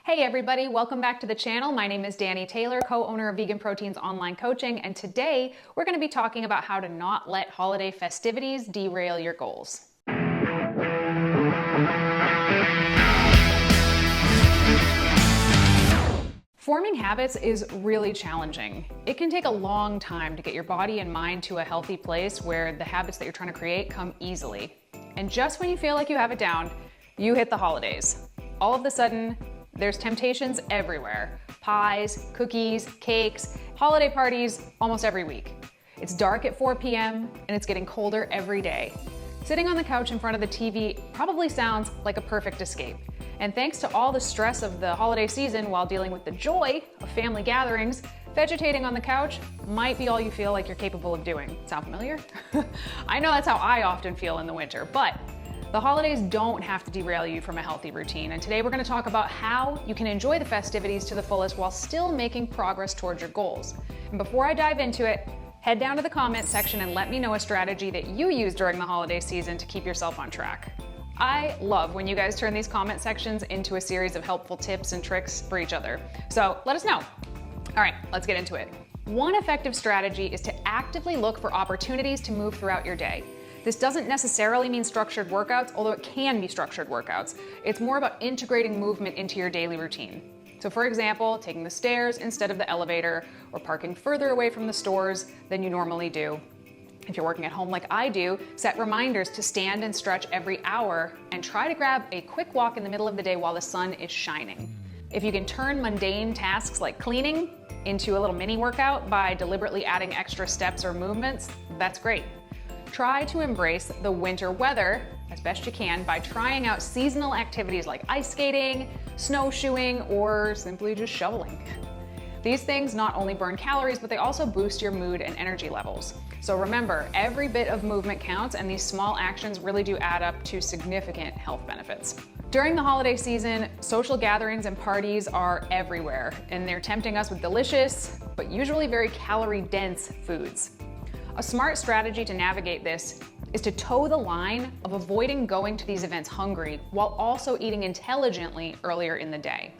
Hey everybody, welcome back to the channel. My name is Danny Taylor, co-owner of Vegan Proteins Online Coaching, and today we're going to be talking about how to not let holiday festivities derail your goals. Forming habits is really challenging. It can take a long time to get your body and mind to a healthy place where the habits that you're trying to create come easily. And just when you feel like you have it down, you hit the holidays. All of a sudden, there's temptations everywhere. Pies, cookies, cakes, holiday parties almost every week. It's dark at 4 p.m. and it's getting colder every day. Sitting on the couch in front of the TV probably sounds like a perfect escape. And thanks to all the stress of the holiday season while dealing with the joy of family gatherings, vegetating on the couch might be all you feel like you're capable of doing. Sound familiar? I know that's how I often feel in the winter, but the holidays don't have to derail you from a healthy routine, and today we're going to talk about how you can enjoy the festivities to the fullest while still making progress towards your goals. And before I dive into it, head down to the comment section and let me know a strategy that you use during the holiday season to keep yourself on track. I love when you guys turn these comment sections into a series of helpful tips and tricks for each other. So let us know. All right, let's get into it. One effective strategy is to actively look for opportunities to move throughout your day. This doesn't necessarily mean structured workouts, although it can be structured workouts. It's more about integrating movement into your daily routine. So for example, taking the stairs instead of the elevator, or parking further away from the stores than you normally do. If you're working at home like I do, set reminders to stand and stretch every hour and try to grab a quick walk in the middle of the day while the sun is shining. If you can turn mundane tasks like cleaning into a little mini workout by deliberately adding extra steps or movements, that's great. Try to embrace the winter weather as best you can by trying out seasonal activities like ice skating, snowshoeing, or simply just shoveling. These things not only burn calories, but they also boost your mood and energy levels. So remember, every bit of movement counts, and these small actions really do add up to significant health benefits. During the holiday season, social gatherings and parties are everywhere, and they're tempting us with delicious, but usually very calorie-dense foods. A smart strategy to navigate this is to toe the line of avoiding going to these events hungry while also eating intelligently earlier in the day.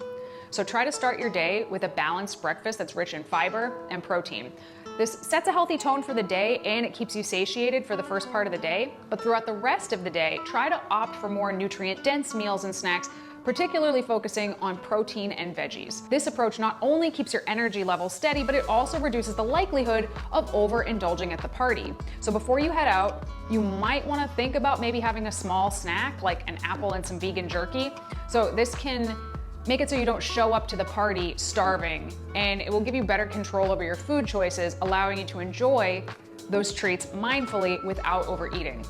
So try to start your day with a balanced breakfast that's rich in fiber and protein. This sets a healthy tone for the day and it keeps you satiated for the first part of the day, but throughout the rest of the day, try to opt for more nutrient-dense meals and snacks, particularly focusing on protein and veggies. This approach not only keeps your energy levels steady, but it also reduces the likelihood of overindulging at the party. So before you head out, you might want to think about maybe having a small snack like an apple and some vegan jerky. So this can make it so you don't show up to the party starving, and it will give you better control over your food choices, allowing you to enjoy those treats mindfully without overeating.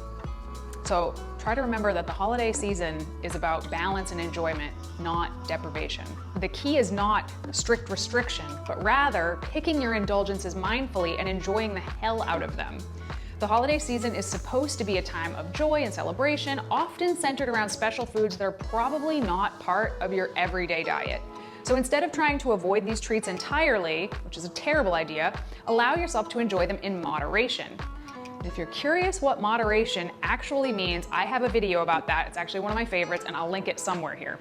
So try to remember that the holiday season is about balance and enjoyment, not deprivation. The key is not strict restriction, but rather picking your indulgences mindfully and enjoying the hell out of them. The holiday season is supposed to be a time of joy and celebration, often centered around special foods that are probably not part of your everyday diet. So instead of trying to avoid these treats entirely, which is a terrible idea, allow yourself to enjoy them in moderation. If you're curious what moderation actually means, I have a video about that. It's actually one of my favorites, and I'll link it somewhere here.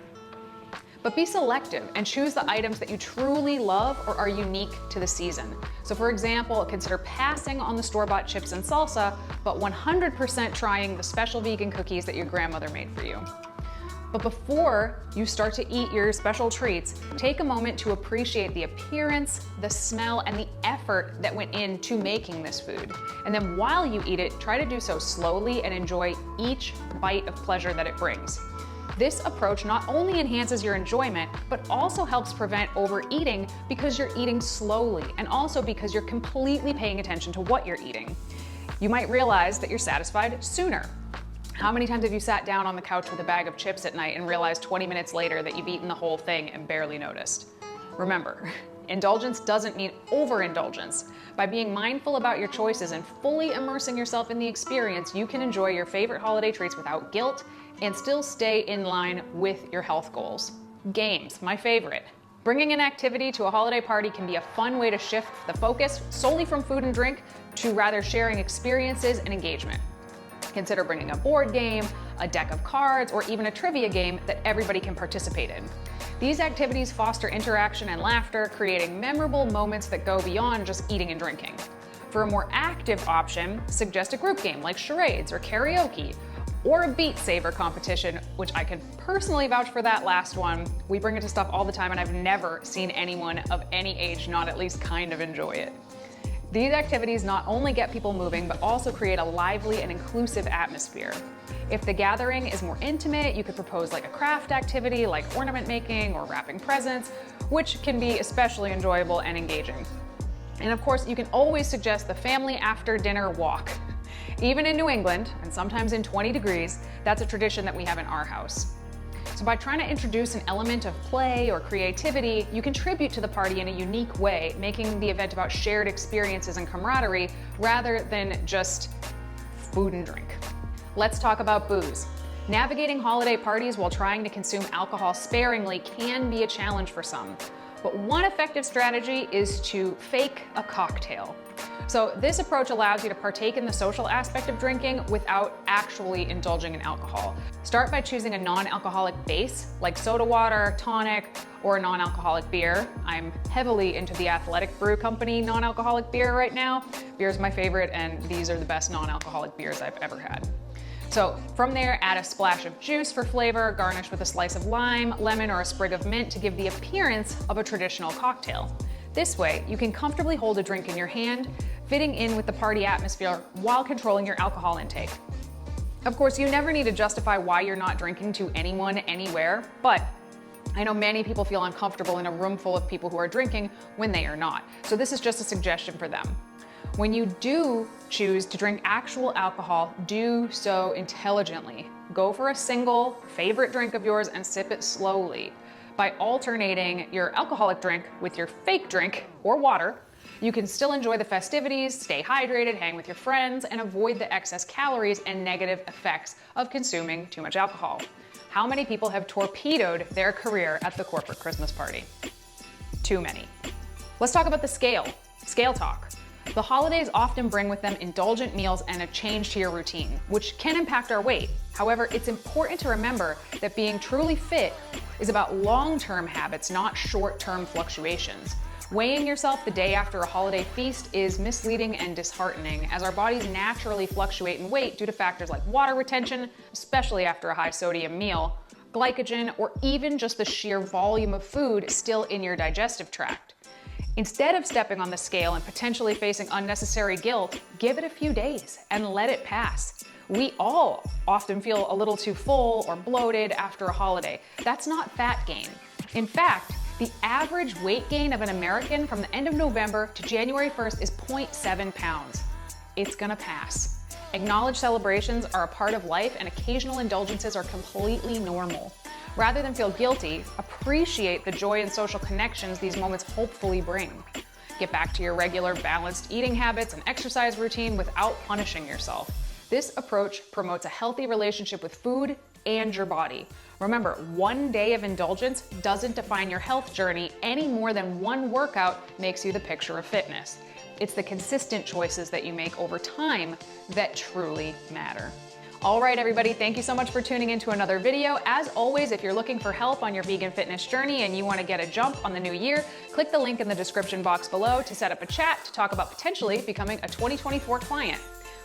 But be selective and choose the items that you truly love or are unique to the season. So for example, consider passing on the store-bought chips and salsa, but 100% trying the special vegan cookies that your grandmother made for you. But before you start to eat your special treats, take a moment to appreciate the appearance, the smell, and the effort that went into making this food. And then while you eat it, try to do so slowly and enjoy each bite of pleasure that it brings. This approach not only enhances your enjoyment, but also helps prevent overeating because you're eating slowly, and also because you're completely paying attention to what you're eating. You might realize that you're satisfied sooner. How many times have you sat down on the couch with a bag of chips at night and realized 20 minutes later that you've eaten the whole thing and barely noticed? Remember, indulgence doesn't mean overindulgence. By being mindful about your choices and fully immersing yourself in the experience, you can enjoy your favorite holiday treats without guilt and still stay in line with your health goals. Games, my favorite. Bringing an activity to a holiday party can be a fun way to shift the focus solely from food and drink to rather sharing experiences and engagement. Consider bringing a board game, a deck of cards, or even a trivia game that everybody can participate in. These activities foster interaction and laughter, creating memorable moments that go beyond just eating and drinking. For a more active option, suggest a group game like charades or karaoke, or a Beat Saber competition, which I can personally vouch for that last one. We bring it to stuff all the time and I've never seen anyone of any age not at least kind of enjoy it. These activities not only get people moving, but also create a lively and inclusive atmosphere. If the gathering is more intimate, you could propose like a craft activity like ornament making or wrapping presents, which can be especially enjoyable and engaging. And of course, you can always suggest the family after dinner walk. Even in New England, and sometimes in 20 degrees, that's a tradition that we have in our house. So by trying to introduce an element of play or creativity, you contribute to the party in a unique way, making the event about shared experiences and camaraderie rather than just food and drink. Let's talk about booze. Navigating holiday parties while trying to consume alcohol sparingly can be a challenge for some. But one effective strategy is to fake a cocktail. So this approach allows you to partake in the social aspect of drinking without actually indulging in alcohol. Start by choosing a non-alcoholic base like soda water, tonic, or a non-alcoholic beer. I'm heavily into the Athletic Brew Company non-alcoholic beer right now. Beer is my favorite, and these are the best non-alcoholic beers I've ever had. So from there, add a splash of juice for flavor, garnish with a slice of lime, lemon, or a sprig of mint to give the appearance of a traditional cocktail. This way, you can comfortably hold a drink in your hand, fitting in with the party atmosphere while controlling your alcohol intake. Of course, you never need to justify why you're not drinking to anyone, anywhere, but I know many people feel uncomfortable in a room full of people who are drinking when they are not. So this is just a suggestion for them. When you do choose to drink actual alcohol, do so intelligently. Go for a single favorite drink of yours and sip it slowly. By alternating your alcoholic drink with your fake drink or water, you can still enjoy the festivities, stay hydrated, hang with your friends, and avoid the excess calories and negative effects of consuming too much alcohol. How many people have torpedoed their career at the corporate Christmas party? Too many. Let's talk about the scale. Scale talk. The holidays often bring with them indulgent meals and a change to your routine, which can impact our weight. However, it's important to remember that being truly fit is about long-term habits, not short-term fluctuations. Weighing yourself the day after a holiday feast is misleading and disheartening, as our bodies naturally fluctuate in weight due to factors like water retention, especially after a high sodium meal, glycogen, or even just the sheer volume of food still in your digestive tract. Instead of stepping on the scale and potentially facing unnecessary guilt, give it a few days and let it pass. We all often feel a little too full or bloated after a holiday. That's not fat gain. In fact, the average weight gain of an American from the end of November to January 1st is 0.7 pounds. It's gonna pass. Acknowledge celebrations are a part of life and occasional indulgences are completely normal. Rather than feel guilty, appreciate the joy and social connections these moments hopefully bring. Get back to your regular balanced eating habits and exercise routine without punishing yourself. This approach promotes a healthy relationship with food and your body. Remember, one day of indulgence doesn't define your health journey any more than one workout makes you the picture of fitness. It's the consistent choices that you make over time that truly matter. All right, everybody, thank you so much for tuning into another video. As always, if you're looking for help on your vegan fitness journey and you want to get a jump on the new year, click the link in the description box below to set up a chat to talk about potentially becoming a 2024 client.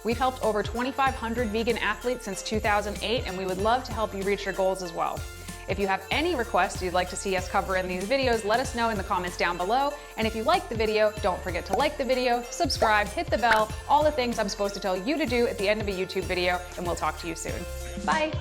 We've helped over 2,500 vegan athletes since 2008, and we would love to help you reach your goals as well. If you have any requests you'd like to see us cover in these videos, let us know in the comments down below. And if you like the video, don't forget to like the video, subscribe, hit the bell, all the things I'm supposed to tell you to do at the end of a YouTube video, and we'll talk to you soon. Bye.